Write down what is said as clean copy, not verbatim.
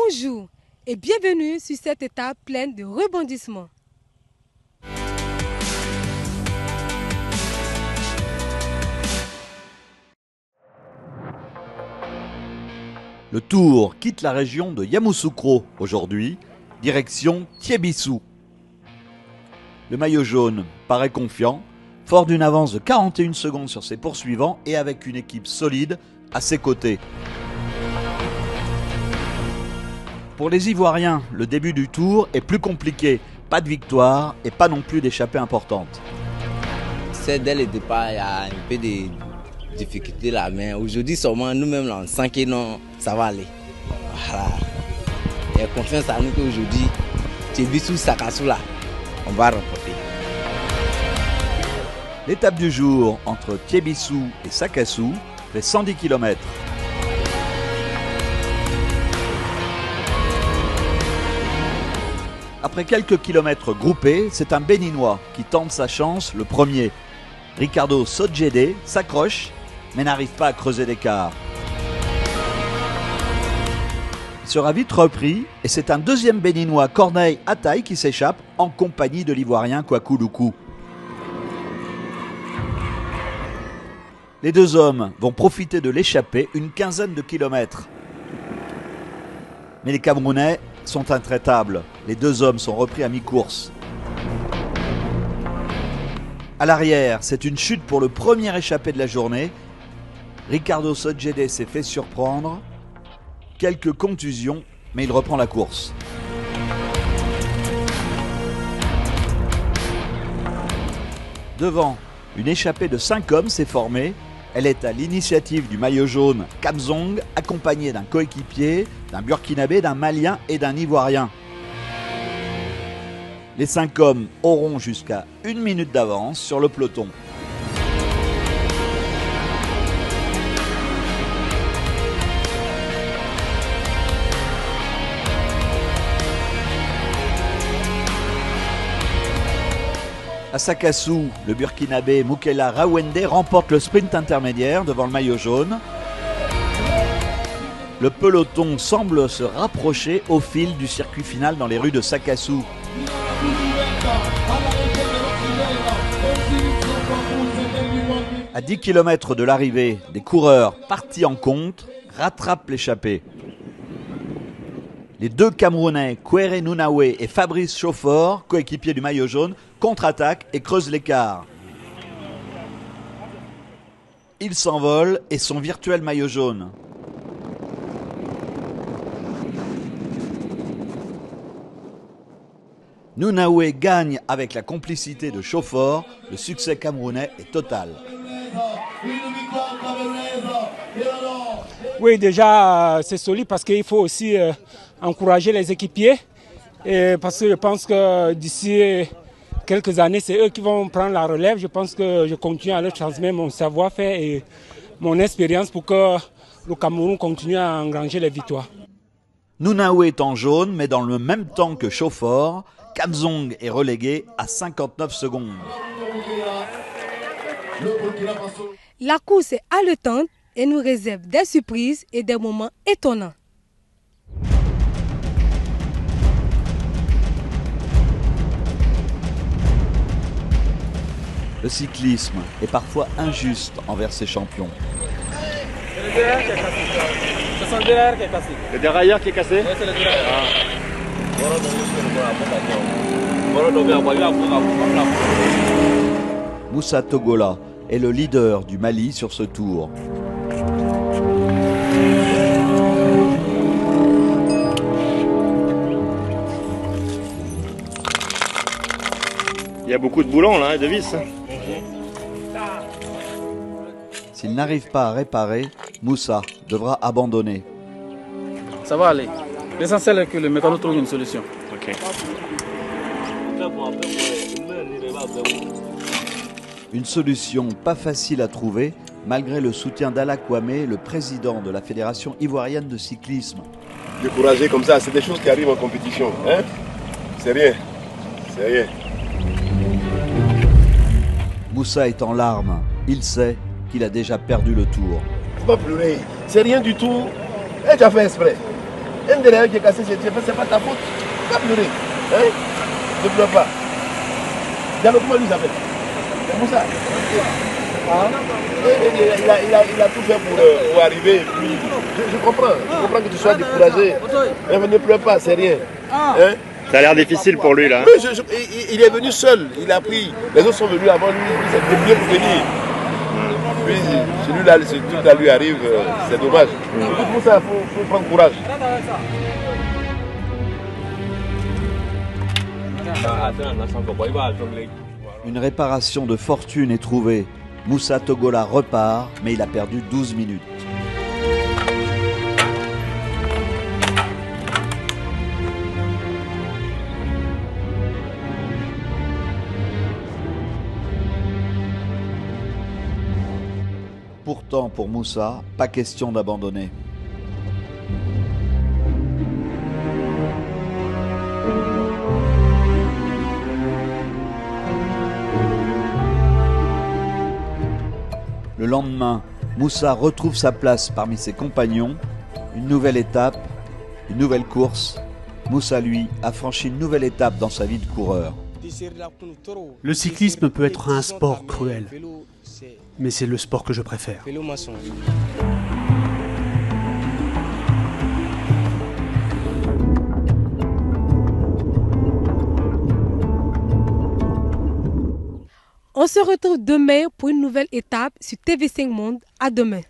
Bonjour et bienvenue sur cette étape pleine de rebondissements. Le Tour quitte la région de Yamoussoukro aujourd'hui, direction Thiébissou. Le maillot jaune paraît confiant, fort d'une avance de 41 secondes sur ses poursuivants et avec une équipe solide à ses côtés. Pour les Ivoiriens, le début du Tour est plus compliqué. Pas de victoire et pas non plus d'échappée importante. C'est dès le départ, il y a un peu de difficultés là, mais aujourd'hui seulement nous-mêmes là, on sent que non, ça va aller. Voilà. Il y a confiance à nous qu'aujourd'hui, Thiébissou, Sakassou là, on va remporter. L'étape du jour entre Thiébissou et Sakassou fait 110 km. Après quelques kilomètres groupés, c'est un Béninois qui tente sa chance le premier. Ricardo Sodjede s'accroche mais n'arrive pas à creuser l'écart. Il sera vite repris et c'est un deuxième Béninois, Corneille Ataï, qui s'échappe en compagnie de l'Ivoirien Kwaku Luku. Les deux hommes vont profiter de l'échappée une quinzaine de kilomètres. Mais les Camerounais sont intraitables. Les deux hommes sont repris à mi-course. À l'arrière, c'est une chute pour le premier échappé de la journée. Ricardo Sodjede s'est fait surprendre. Quelques contusions, mais il reprend la course. Devant, une échappée de 5 hommes s'est formée. Elle est à l'initiative du maillot jaune Kamzong, accompagné d'un coéquipier, d'un Burkinabé, d'un Malien et d'un Ivoirien. Les 5 hommes auront jusqu'à 1 minute d'avance sur le peloton. À Sakassou, le Burkinabé Moukela Rawende remporte le sprint intermédiaire devant le maillot jaune. Le peloton semble se rapprocher au fil du circuit final dans les rues de Sakassou. À 10 km de l'arrivée, des coureurs partis en contre rattrapent l'échappée. Les deux Camerounais, Kouéré Nounaoué et Fabrice Chauffeur, coéquipiers du maillot jaune, contre-attaquent et creusent l'écart. Ils s'envolent et son virtuel maillot jaune. Nounaoué gagne avec la complicité de Chauffeur. Le succès camerounais est total. Oui, déjà, c'est solide parce qu'il faut aussi encourager les équipiers. Et parce que je pense que d'ici quelques années, c'est eux qui vont prendre la relève. Je pense que je continue à leur transmettre mon savoir-faire et mon expérience pour que le Cameroun continue à engranger les victoires. Nounaoué est en jaune, mais dans le même temps que Chauffeur, Kamzong est relégué à 59 secondes. La course est haletante et nous réserve des surprises et des moments étonnants. Le cyclisme est parfois injuste envers ses champions. C'est le dérailleur qui est cassé. Le dérailleur qui est cassé? Oui, c'est le dérailleur. Moussa Togola est le leader du Mali sur ce tour. Il y a beaucoup de boulons là, de vis. S'il n'arrive pas à réparer, Moussa devra abandonner. Ça va aller. L'essentiel est que le mécano trouve une solution. Ok. Une solution pas facile à trouver, malgré le soutien d'Ala Kwame, le président de la Fédération ivoirienne de cyclisme. Découragé comme ça, c'est des choses qui arrivent en compétition. Hein? C'est rien. C'est rien. Moussa est en larmes. Il sait qu'il a déjà perdu le tour. Faut pas pleurer. C'est rien du tout. Et tu as fait exprès. Un derrière qui est cassé, c'est pas ta faute. Pas pleurer. Hein? Ne pleure pas. Diallo, comment lui s'appelle? C'est Moussa. Il a tout fait pour arriver. Et puis, je comprends que tu sois découragé. Mais ne pleure pas, c'est rien. Hein? Ça a l'air difficile pour lui là. Oui, il est venu seul, il a pris. Les autres sont venus avant lui, il s'est débrouillé pour venir. Puis celui-là, si tout ça lui arrive, c'est dommage. Pour ça, il faut prendre courage. Une réparation de fortune est trouvée. Moussa Togola repart, mais il a perdu 12 minutes. Pourtant, pour Moussa, pas question d'abandonner. Le lendemain, Moussa retrouve sa place parmi ses compagnons. Une nouvelle étape, une nouvelle course. Moussa, lui, a franchi une nouvelle étape dans sa vie de coureur. Le cyclisme peut être un sport cruel, mais c'est le sport que je préfère. On se retrouve demain pour une nouvelle étape sur TV5 Monde. À demain.